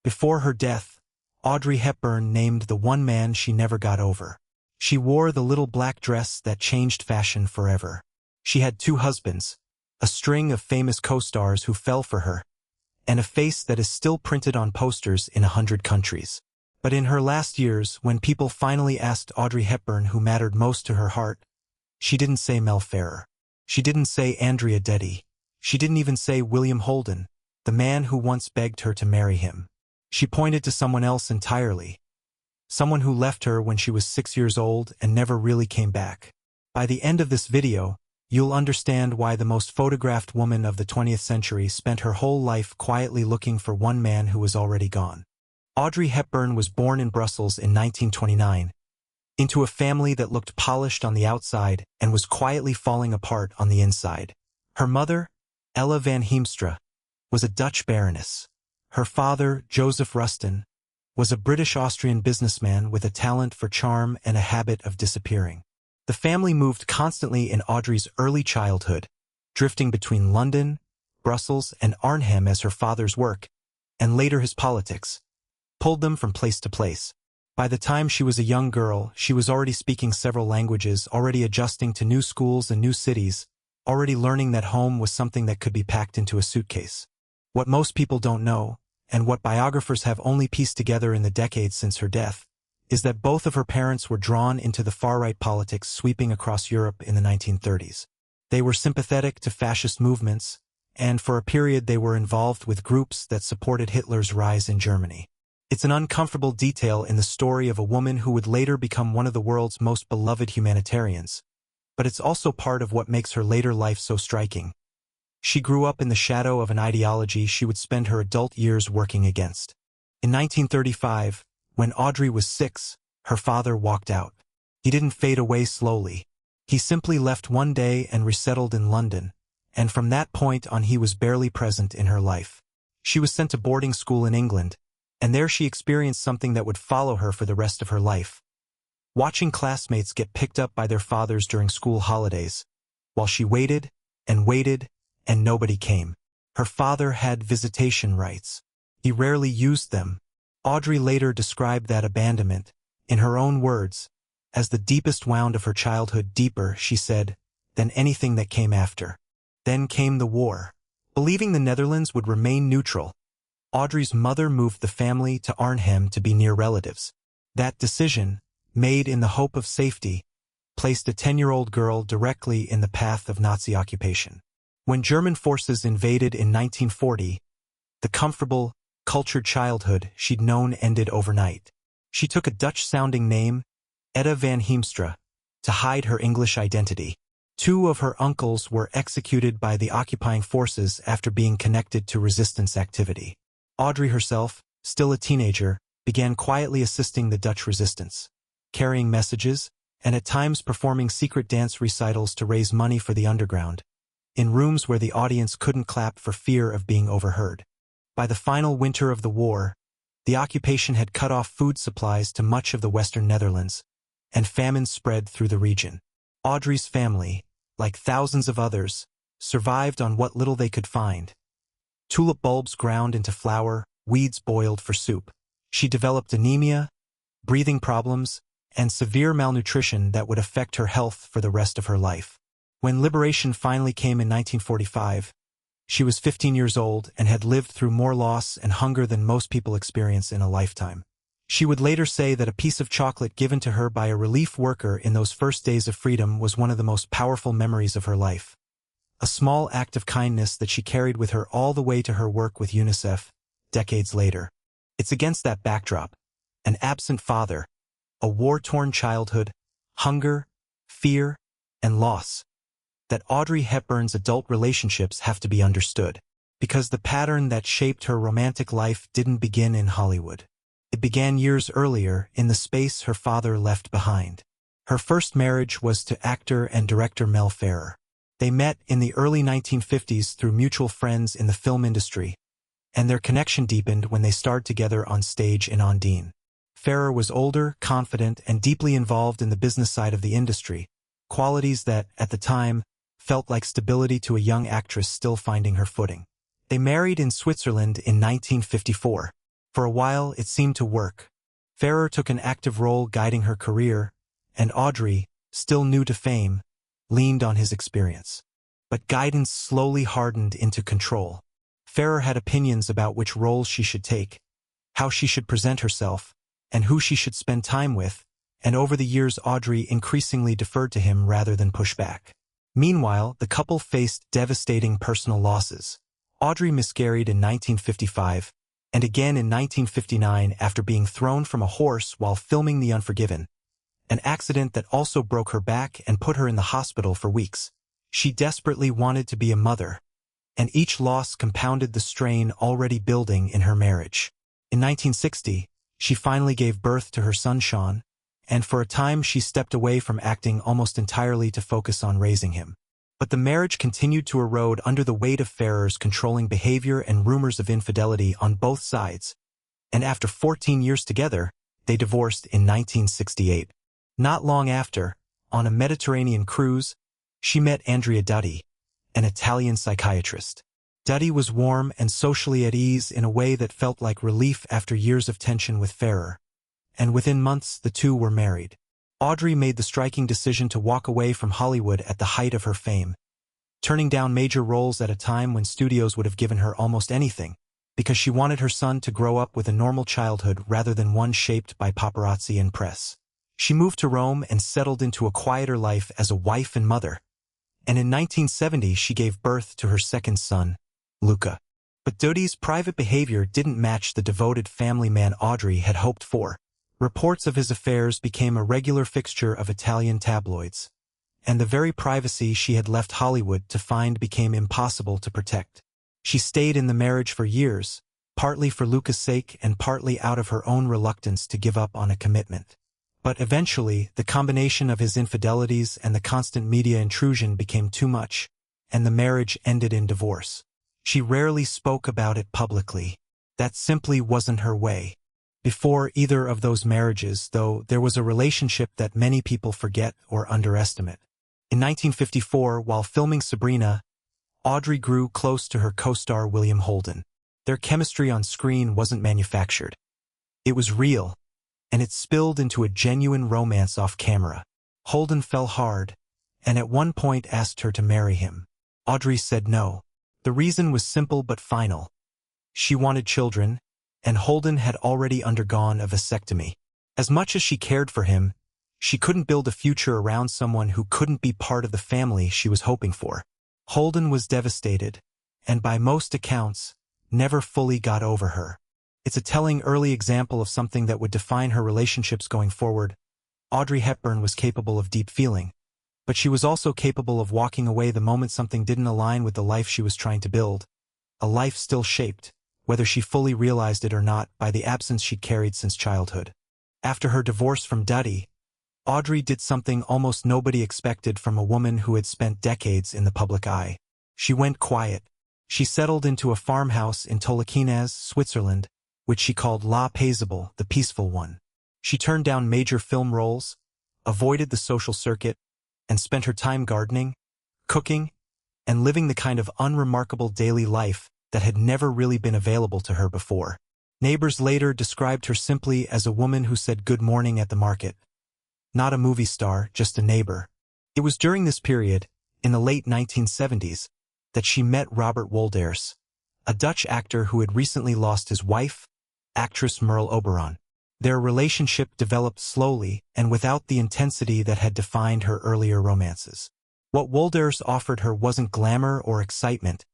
Before her death, Audrey Hepburn named the one man she never got over. She wore the little black dress that changed fashion forever. She had 2 husbands, a string of famous co-stars who fell for her, and a face that is still printed on posters in 100 countries. But in her last years, when people finally asked Audrey Hepburn who mattered most to her heart, she didn't say Mel Ferrer. She didn't say Andrea Detty. She didn't even say William Holden, the man who once begged her to marry him. She pointed to someone else entirely. Someone who left her when she was 6 years old and never really came back. By the end of this video, you'll understand why the most photographed woman of the 20th century spent her whole life quietly looking for one man who was already gone. Audrey Hepburn was born in Brussels in 1929, into a family that looked polished on the outside and was quietly falling apart on the inside. Her mother, Ella van Heemstra, was a Dutch baroness. Her father, Joseph Rustin, was a British-Austrian businessman with a talent for charm and a habit of disappearing. The family moved constantly in Audrey's early childhood, drifting between London, Brussels, and Arnhem as her father's work, and later his politics, pulled them from place to place. By the time she was a young girl, she was already speaking several languages, already adjusting to new schools and new cities, already learning that home was something that could be packed into a suitcase. What most people don't know, and what biographers have only pieced together in the decades since her death, is that both of her parents were drawn into the far-right politics sweeping across Europe in the 1930s. They were sympathetic to fascist movements, and for a period they were involved with groups that supported Hitler's rise in Germany. It's an uncomfortable detail in the story of a woman who would later become one of the world's most beloved humanitarians, but it's also part of what makes her later life so striking. She grew up in the shadow of an ideology she would spend her adult years working against. In 1935, when Audrey was 6, her father walked out. He didn't fade away slowly. He simply left one day and resettled in London, and from that point on he was barely present in her life. She was sent to boarding school in England, and there she experienced something that would follow her for the rest of her life. Watching classmates get picked up by their fathers during school holidays, while she waited, and nobody came. Her father had visitation rights. He rarely used them. Audrey later described that abandonment, in her own words, as the deepest wound of her childhood, deeper, she said, than anything that came after. Then came the war. Believing the Netherlands would remain neutral, Audrey's mother moved the family to Arnhem to be near relatives. That decision, made in the hope of safety, placed a 10-year-old girl directly in the path of Nazi occupation. When German forces invaded in 1940, the comfortable, cultured childhood she'd known ended overnight. She took a Dutch-sounding name, Etta van Heemstra, to hide her English identity. 2 of her uncles were executed by the occupying forces after being connected to resistance activity. Audrey herself, still a teenager, began quietly assisting the Dutch resistance, carrying messages, and at times performing secret dance recitals to raise money for the underground, in rooms where the audience couldn't clap for fear of being overheard. By the final winter of the war, the occupation had cut off food supplies to much of the western Netherlands, and famine spread through the region. Audrey's family, like thousands of others, survived on what little they could find. Tulip bulbs ground into flour, weeds boiled for soup. She developed anemia, breathing problems, and severe malnutrition that would affect her health for the rest of her life. When liberation finally came in 1945, she was 15 years old and had lived through more loss and hunger than most people experience in a lifetime. She would later say that a piece of chocolate given to her by a relief worker in those first days of freedom was one of the most powerful memories of her life. A small act of kindness that she carried with her all the way to her work with UNICEF, decades later. It's against that backdrop, an absent father, a war-torn childhood, hunger, fear, and loss, that Audrey Hepburn's adult relationships have to be understood, because the pattern that shaped her romantic life didn't begin in Hollywood. It began years earlier in the space her father left behind. Her first marriage was to actor and director Mel Ferrer. They met in the early 1950s through mutual friends in the film industry, and their connection deepened when they starred together on stage in Ondine. Ferrer was older, confident, and deeply involved in the business side of the industry, qualities that, at the time, felt like stability to a young actress still finding her footing. They married in Switzerland in 1954. For a while, it seemed to work. Ferrer took an active role guiding her career, and Audrey, still new to fame, leaned on his experience. But guidance slowly hardened into control. Ferrer had opinions about which roles she should take, how she should present herself, and who she should spend time with, and over the years Audrey increasingly deferred to him rather than push back. Meanwhile, the couple faced devastating personal losses. Audrey miscarried in 1955, and again in 1959 after being thrown from a horse while filming The Unforgiven, an accident that also broke her back and put her in the hospital for weeks. She desperately wanted to be a mother, and each loss compounded the strain already building in her marriage. In 1960, she finally gave birth to her son Sean, and for a time she stepped away from acting almost entirely to focus on raising him. But the marriage continued to erode under the weight of Ferrer's controlling behavior and rumors of infidelity on both sides, and after 14 years together, they divorced in 1968. Not long after, on a Mediterranean cruise, she met Andrea Dotti, an Italian psychiatrist. Dotti was warm and socially at ease in a way that felt like relief after years of tension with Ferrer, and within months the two were married. Audrey made the striking decision to walk away from Hollywood at the height of her fame, turning down major roles at a time when studios would have given her almost anything, because she wanted her son to grow up with a normal childhood rather than one shaped by paparazzi and press. She moved to Rome and settled into a quieter life as a wife and mother, and in 1970 she gave birth to her second son, Luca. But Dotti's private behavior didn't match the devoted family man Audrey had hoped for. Reports of his affairs became a regular fixture of Italian tabloids, and the very privacy she had left Hollywood to find became impossible to protect. She stayed in the marriage for years, partly for Luca's sake and partly out of her own reluctance to give up on a commitment. But eventually, the combination of his infidelities and the constant media intrusion became too much, and the marriage ended in divorce. She rarely spoke about it publicly. That simply wasn't her way. Before either of those marriages, though, there was a relationship that many people forget or underestimate. In 1954, while filming Sabrina, Audrey grew close to her co-star William Holden. Their chemistry on screen wasn't manufactured. It was real, and it spilled into a genuine romance off camera. Holden fell hard, and at one point asked her to marry him. Audrey said no. The reason was simple but final. She wanted children, and Holden had already undergone a vasectomy. As much as she cared for him, she couldn't build a future around someone who couldn't be part of the family she was hoping for. Holden was devastated, and by most accounts, never fully got over her. It's a telling early example of something that would define her relationships going forward. Audrey Hepburn was capable of deep feeling, but she was also capable of walking away the moment something didn't align with the life she was trying to build. A life still shaped, whether she fully realized it or not, by the absence she'd carried since childhood. After her divorce from Dotti, Audrey did something almost nobody expected from a woman who had spent decades in the public eye. She went quiet. She settled into a farmhouse in Tolekines, Switzerland, which she called La Paisible, the peaceful one. She turned down major film roles, avoided the social circuit, and spent her time gardening, cooking, and living the kind of unremarkable daily life that had never really been available to her before. Neighbors later described her simply as a woman who said good morning at the market. Not a movie star, just a neighbor. It was during this period, in the late 1970s, that she met Robert Wolders, a Dutch actor who had recently lost his wife, actress Merle Oberon. Their relationship developed slowly and without the intensity that had defined her earlier romances. What Wolders offered her wasn't glamour or excitement.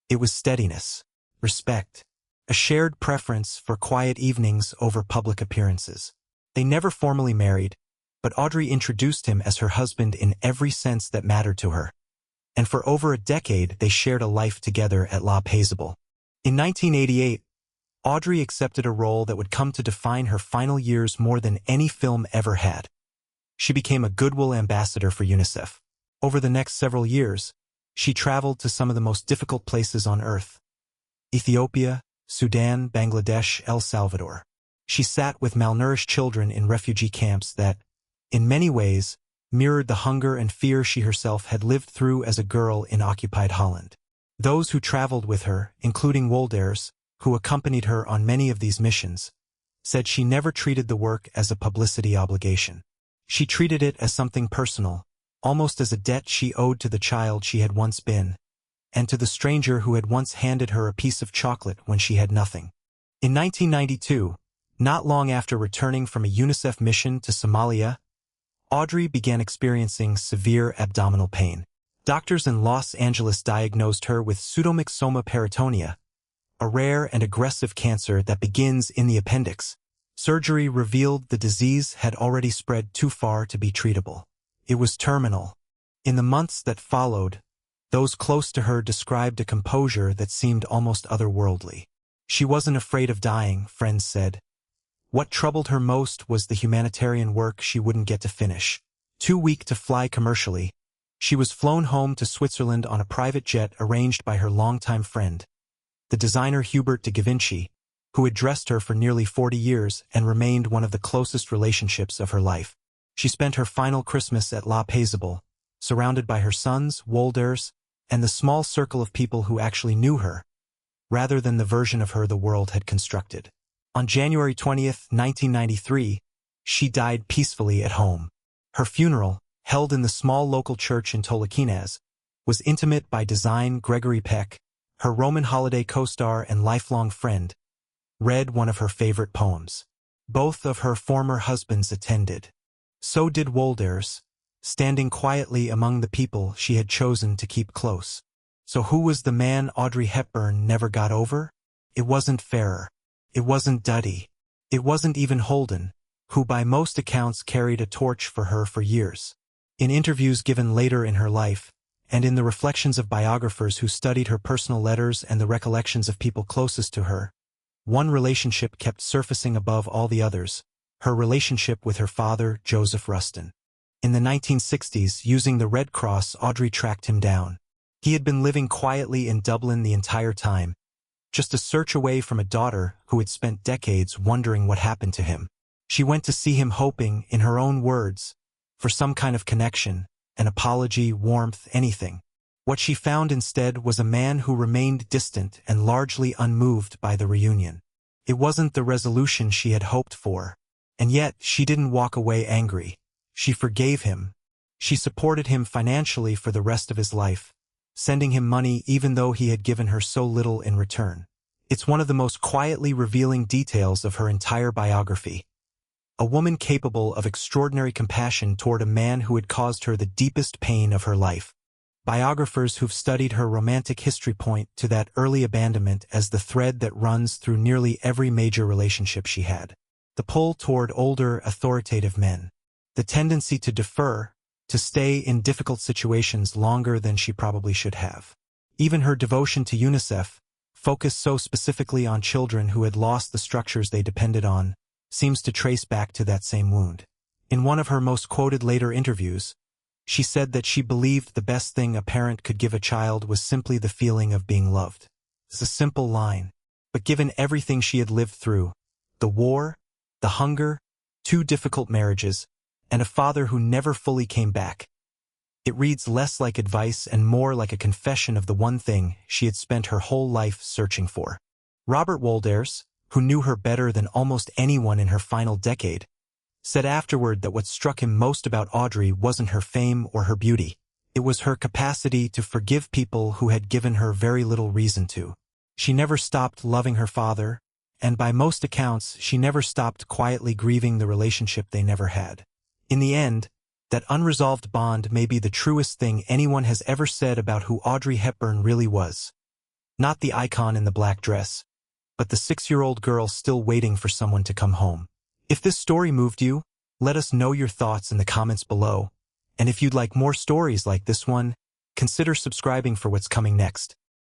It was steadiness, respect, a shared preference for quiet evenings over public appearances. They never formally married, but Audrey introduced him as her husband in every sense that mattered to her. And for over a decade, they shared a life together at La Paisible. In 1988, Audrey accepted a role that would come to define her final years more than any film ever had. She became a Goodwill ambassador for UNICEF. Over the next several years, she traveled to some of the most difficult places on earth: Ethiopia, Sudan, Bangladesh, El Salvador. She sat with malnourished children in refugee camps that, in many ways, mirrored the hunger and fear she herself had lived through as a girl in occupied Holland. Those who traveled with her, including Wolders, who accompanied her on many of these missions, said she never treated the work as a publicity obligation. She treated it as something personal, almost as a debt she owed to the child she had once been, and to the stranger who had once handed her a piece of chocolate when she had nothing. In 1992, not long after returning from a UNICEF mission to Somalia, Audrey began experiencing severe abdominal pain. Doctors in Los Angeles diagnosed her with pseudomyxoma peritoneum, a rare and aggressive cancer that begins in the appendix. Surgery revealed the disease had already spread too far to be treatable. It was terminal. In the months that followed, those close to her described a composure that seemed almost otherworldly. She wasn't afraid of dying, friends said. What troubled her most was the humanitarian work she wouldn't get to finish. Too weak to fly commercially, she was flown home to Switzerland on a private jet arranged by her longtime friend, the designer Hubert de Givenchy, who had dressed her for nearly 40 years and remained one of the closest relationships of her life. She spent her final Christmas at La Paisible, surrounded by her sons, Wolders, and the small circle of people who actually knew her, rather than the version of her the world had constructed. On January 20th, 1993, she died peacefully at home. Her funeral, held in the small local church in Tolokines, was intimate by design. Gregory Peck, her Roman holiday co-star and lifelong friend, read one of her favorite poems. Both of her former husbands attended. So did Wolders, standing quietly among the people she had chosen to keep close. So who was the man Audrey Hepburn never got over? It wasn't Ferrer. It wasn't Duddy. It wasn't even Holden, who by most accounts carried a torch for her for years. In interviews given later in her life, and in the reflections of biographers who studied her personal letters and the recollections of people closest to her, one relationship kept surfacing above all the others, her relationship with her father, Joseph Rustin. In the 1960s, using the Red Cross, Audrey tracked him down. He had been living quietly in Dublin the entire time, just a search away from a daughter who had spent decades wondering what happened to him. She went to see him hoping, in her own words, for some kind of connection, an apology, warmth, anything. What she found instead was a man who remained distant and largely unmoved by the reunion. It wasn't the resolution she had hoped for, and yet she didn't walk away angry. She forgave him. She supported him financially for the rest of his life, sending him money even though he had given her so little in return. It's one of the most quietly revealing details of her entire biography. A woman capable of extraordinary compassion toward a man who had caused her the deepest pain of her life. Biographers who've studied her romantic history point to that early abandonment as the thread that runs through nearly every major relationship she had. The pull toward older, authoritative men. The tendency to defer, to stay in difficult situations longer than she probably should have. Even her devotion to UNICEF, focused so specifically on children who had lost the structures they depended on, seems to trace back to that same wound. In one of her most quoted later interviews, she said that she believed the best thing a parent could give a child was simply the feeling of being loved. It's a simple line, but given everything she had lived through, the war, the hunger, 2 difficult marriages, and a father who never fully came back, it reads less like advice and more like a confession of the one thing she had spent her whole life searching for. Robert Wolders, who knew her better than almost anyone in her final decade, said afterward that what struck him most about Audrey wasn't her fame or her beauty. It was her capacity to forgive people who had given her very little reason to. She never stopped loving her father, and by most accounts, she never stopped quietly grieving the relationship they never had. In the end, that unresolved bond may be the truest thing anyone has ever said about who Audrey Hepburn really was. Not the icon in the black dress, but the 6-year-old girl still waiting for someone to come home. If this story moved you, let us know your thoughts in the comments below. And if you'd like more stories like this one, consider subscribing for what's coming next.